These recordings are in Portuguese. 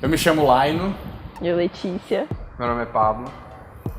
Eu me chamo Laino. Eu, Letícia. Meu nome é Pablo.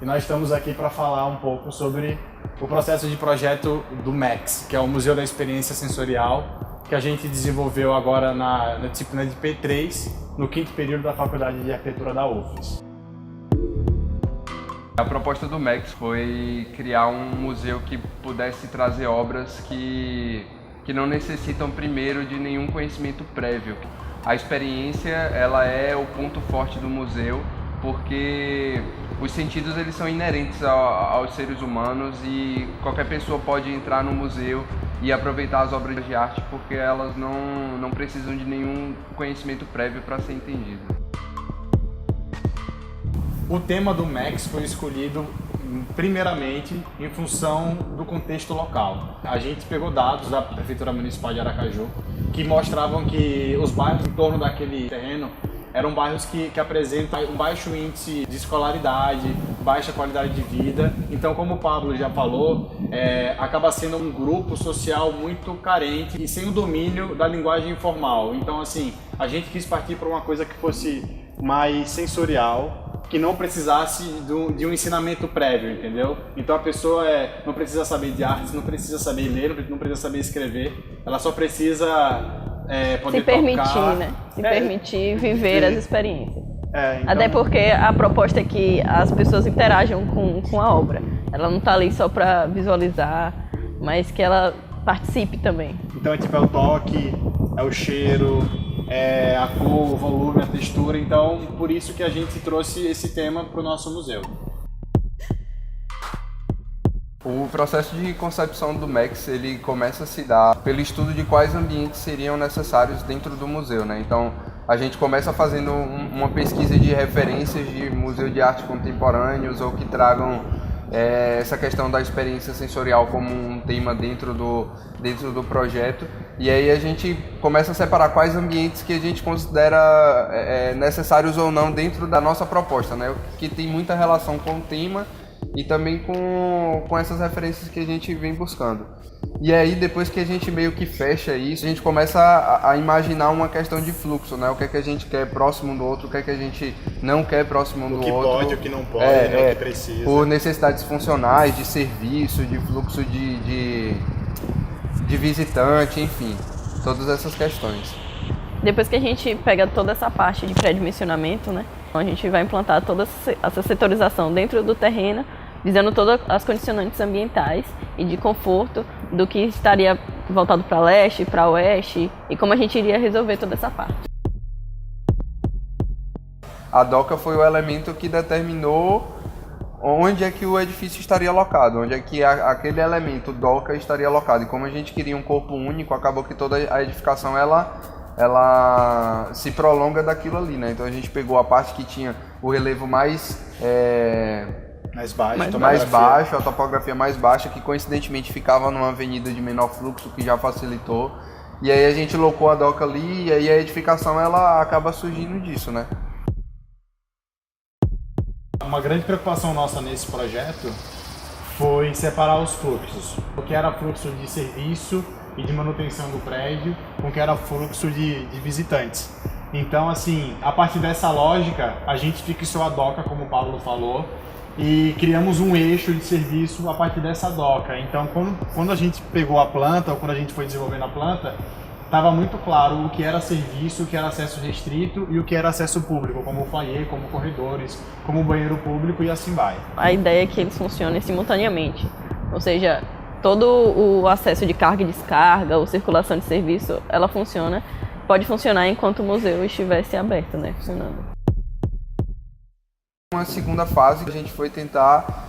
E nós estamos aqui para falar um pouco sobre o processo de projeto do MAX, que é o Museu da Experiência Sensorial, que a gente desenvolveu agora na disciplina de P3, no 5º período da Faculdade de Arquitetura da UFES. A proposta do MAX foi criar um museu que pudesse trazer obras que não necessitam primeiro de nenhum conhecimento prévio. A experiência, ela é o ponto forte do museu, porque os sentidos eles são inerentes aos seres humanos e qualquer pessoa pode entrar no museu e aproveitar as obras de arte porque elas não precisam de nenhum conhecimento prévio para ser entendidas. O tema do MAX foi escolhido primeiramente em função do contexto local. A gente pegou dados da Prefeitura Municipal de Aracaju que mostravam que os bairros em torno daquele terreno eram bairros que apresentam um baixo índice de escolaridade, baixa qualidade de vida. Então, como o Pablo já falou, acaba sendo um grupo social muito carente e sem o domínio da linguagem informal. Então, assim, a gente quis partir para uma coisa que fosse mais sensorial, que não precisasse de um ensinamento prévio, entendeu? Então a pessoa não precisa saber de artes, não precisa saber ler, não precisa saber escrever, ela só precisa poder se permitir, tocar, né? Se permitir viver as experiências. Então... Até porque a proposta é que as pessoas interajam com a obra. Ela não está ali só para visualizar, mas que ela participe também. Então é o toque, é o cheiro, a cor, o volume, a textura. Então, por isso que a gente trouxe esse tema para o nosso museu. O processo de concepção do MAX ele começa a se dar pelo estudo de quais ambientes seriam necessários dentro do museu, né? Então, a gente começa fazendo uma pesquisa de referências de museu de arte contemporâneos ou que tragam essa questão da experiência sensorial como um tema dentro do projeto. E aí a gente começa a separar quais ambientes que a gente considera necessários ou não dentro da nossa proposta, né? Que tem muita relação com o tema e também com essas referências que a gente vem buscando. E aí depois que a gente meio que fecha isso, a gente começa a imaginar uma questão de fluxo, né? O que é que a gente quer próximo do outro, o que é que a gente não quer próximo do outro. O que pode, o que não pode, o que precisa. Por necessidades funcionais, de serviço, de fluxo de visitante, enfim, todas essas questões. Depois que a gente pega toda essa parte de pré-dimensionamento, né? A gente vai implantar toda essa setorização dentro do terreno, visando todas as condicionantes ambientais e de conforto do que estaria voltado para leste, para oeste e como a gente iria resolver toda essa parte. A doca foi o elemento que determinou onde é que o edifício estaria alocado, onde é que aquele elemento doca estaria alocado. E como a gente queria um corpo único, acabou que toda a edificação ela se prolonga daquilo ali, né? Então a gente pegou a parte que tinha o relevo mais baixo, a topografia mais baixa, que coincidentemente ficava numa avenida de menor fluxo, que já facilitou. E aí a gente locou a doca ali e aí a edificação ela acaba surgindo disso, né? Uma grande preocupação nossa nesse projeto foi separar os fluxos, o que era fluxo de serviço e de manutenção do prédio, com o que era fluxo de visitantes. Então, assim, a partir dessa lógica, a gente fixou a doca, como o Pablo falou, e criamos um eixo de serviço a partir dessa doca. Então, quando a gente pegou a planta, ou quando a gente foi desenvolvendo a planta, estava muito claro o que era serviço, o que era acesso restrito e o que era acesso público, como o foyer, como corredores, como o banheiro público e assim vai. A ideia é que eles funcionem simultaneamente, ou seja, todo o acesso de carga e descarga, ou circulação de serviço, ela pode funcionar enquanto o museu estivesse aberto, né, funcionando. Uma segunda fase a gente foi tentar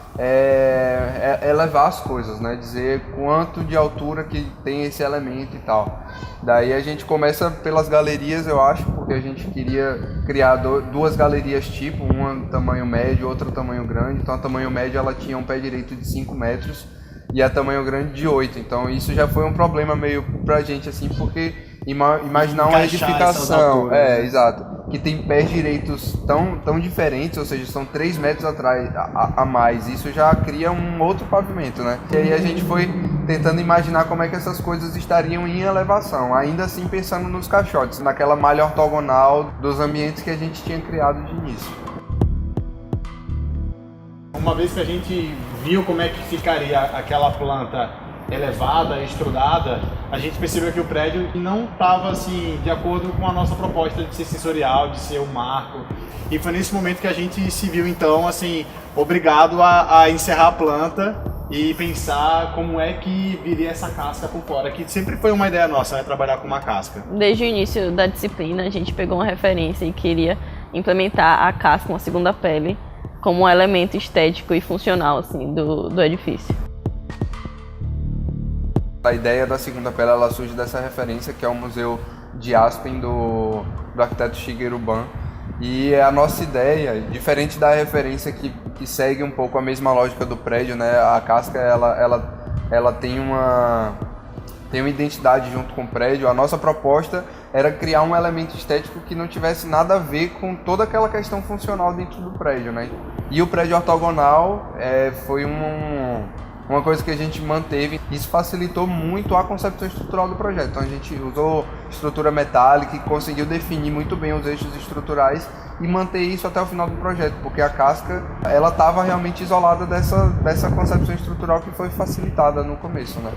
elevar as coisas, né? Dizer quanto de altura que tem esse elemento e tal. Daí a gente começa pelas galerias, eu acho, porque a gente queria criar duas galerias tipo, uma tamanho médio, outra tamanho grande. Então a tamanho médio ela tinha um pé direito de 5 metros e a tamanho grande de 8. Então isso já foi um problema meio pra gente, assim, porque imaginar uma edificação, exato, que tem pés direitos tão diferentes, ou seja, são 3 metros atrás a mais, isso já cria um outro pavimento, né? E aí a gente foi tentando imaginar como é que essas coisas estariam em elevação, ainda assim pensando nos caixotes, naquela malha ortogonal dos ambientes que a gente tinha criado de início. Uma vez que a gente viu como é que ficaria aquela planta elevada, estrudada, a gente percebeu que o prédio não estava assim de acordo com a nossa proposta de ser sensorial, de ser um marco. E foi nesse momento que a gente se viu então assim obrigado a encerrar a planta e pensar como é que viria essa casca por fora, que sempre foi uma ideia nossa, né, trabalhar com uma casca. Desde o início da disciplina, a gente pegou uma referência e queria implementar a casca, uma segunda pele, como um elemento estético e funcional assim, do edifício. A ideia da segunda pele ela surge dessa referência que é o Museu de Aspen do arquiteto Shigeru Ban. E a nossa ideia, diferente da referência que segue um pouco a mesma lógica do prédio, né? A casca ela tem uma identidade junto com o prédio. A nossa proposta era criar um elemento estético que não tivesse nada a ver com toda aquela questão funcional dentro do prédio, né? E o prédio ortogonal foi uma coisa que a gente manteve. Isso facilitou muito a concepção estrutural do projeto. Então a gente usou estrutura metálica e conseguiu definir muito bem os eixos estruturais e manter isso até o final do projeto, porque a casca ela estava realmente isolada dessa concepção estrutural que foi facilitada no começo, né?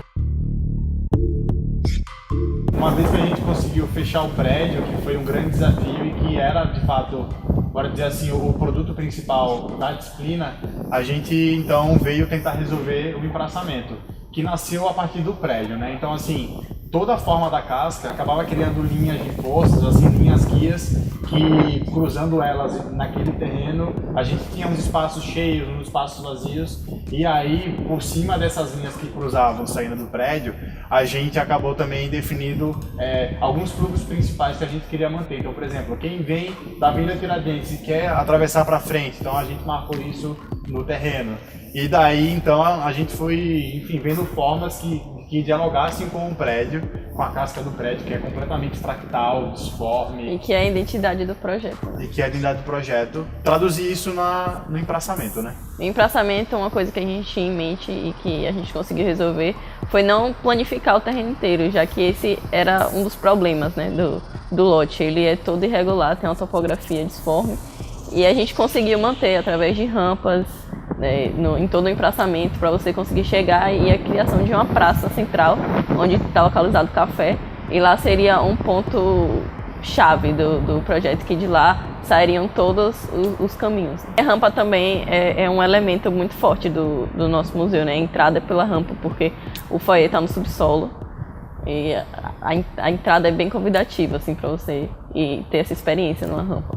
Uma vez que a gente conseguiu fechar o prédio, que foi um grande desafio e que era de fato, bora dizer assim, o produto principal da disciplina, a gente então veio tentar resolver o empraçamento, que nasceu a partir do prédio, né? Então assim, toda a forma da casca acabava criando linhas de forças, assim, linhas guias, que cruzando elas naquele terreno, a gente tinha uns espaços cheios, uns espaços vazios, e aí por cima dessas linhas que cruzavam saindo do prédio, a gente acabou também definindo alguns fluxos principais que a gente queria manter. Então, por exemplo, quem vem da Avenida Tiradentes e quer atravessar para frente, então a gente marcou isso no terreno. E daí, então, a gente foi, enfim, vendo formas que dialogassem com o prédio, com a casca do prédio, que é completamente fractal, disforme. E que é a identidade do projeto. E que é a identidade do projeto. Traduzir isso no empraçamento, né? O empraçamento, uma coisa que a gente tinha em mente e que a gente conseguiu resolver foi não planificar o terreno inteiro, já que esse era um dos problemas, né, do lote. Ele é todo irregular, tem uma topografia disforme. E a gente conseguiu manter através de rampas, né, em todo o empraçamento para você conseguir chegar, e a criação de uma praça central onde está localizado o café, e lá seria um ponto chave do projeto, que de lá sairiam todos os caminhos. A rampa também é um elemento muito forte do nosso museu, né? A entrada é pela rampa, porque o foyer está no subsolo e a entrada é bem convidativa assim, para você ir ter essa experiência numa rampa.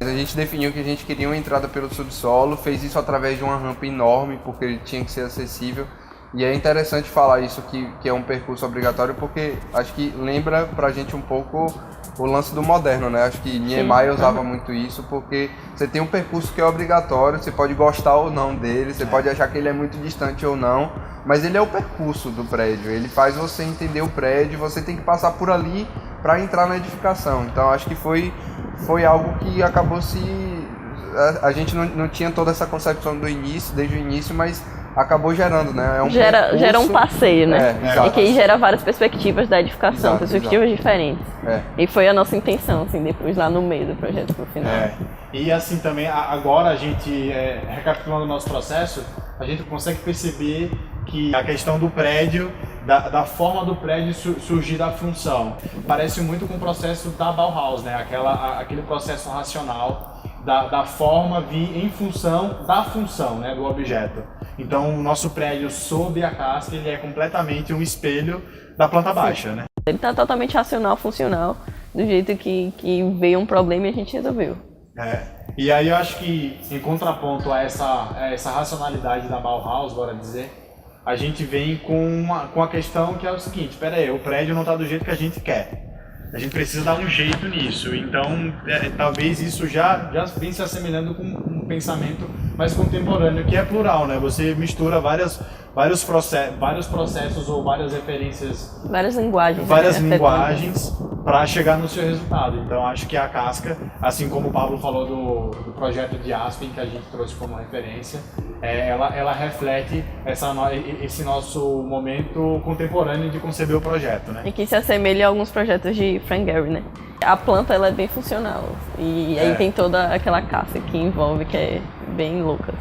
A gente definiu que a gente queria uma entrada pelo subsolo, fez isso através de uma rampa enorme, porque ele tinha que ser acessível. E é interessante falar isso, que é um percurso obrigatório, porque acho que lembra pra gente um pouco o lance do moderno, né? Acho que Niemeyer usava muito isso, porque você tem um percurso que é obrigatório, você pode gostar ou não dele, você pode achar que ele é muito distante ou não, mas ele é o percurso do prédio, ele faz você entender o prédio, você tem que passar por ali para entrar na edificação. Então acho que foi algo que acabou a gente não tinha toda essa concepção desde o início, mas acabou gerando, né? Gera um passeio, né? Exato. E que gera várias perspectivas da edificação, perspectivas diferentes. E foi a nossa intenção, assim, depois lá no meio do projeto, no final. E assim também, agora a gente, recapitulando o nosso processo, a gente consegue perceber que a questão do prédio, da forma do prédio surgir da função, parece muito com o processo da Bauhaus, né? Aquele processo racional da forma vir em função da função, né, do objeto. Então o nosso prédio sob a casca, ele é completamente um espelho da planta baixa, né? Ele está totalmente racional, funcional, do jeito que veio um problema e a gente resolveu. E aí eu acho que, em contraponto a essa racionalidade da Bauhaus, bora dizer, a gente vem com a questão que é o seguinte: espera aí, o prédio não está do jeito que a gente quer. A gente precisa dar um jeito nisso. Então, talvez isso já vem se assemelhando com um pensamento mais contemporâneo, que é plural, né? Você mistura vários processos ou várias referências, várias linguagens para chegar no seu resultado. Então, acho que a casca, assim como o Pablo falou do projeto de Aspen, que a gente trouxe como referência, ela reflete esse nosso momento contemporâneo de conceber o projeto, né? E que se assemelha a alguns projetos de Frank Gehry, né? A planta ela é bem funcional e aí tem toda aquela caça que envolve, que é bem louca.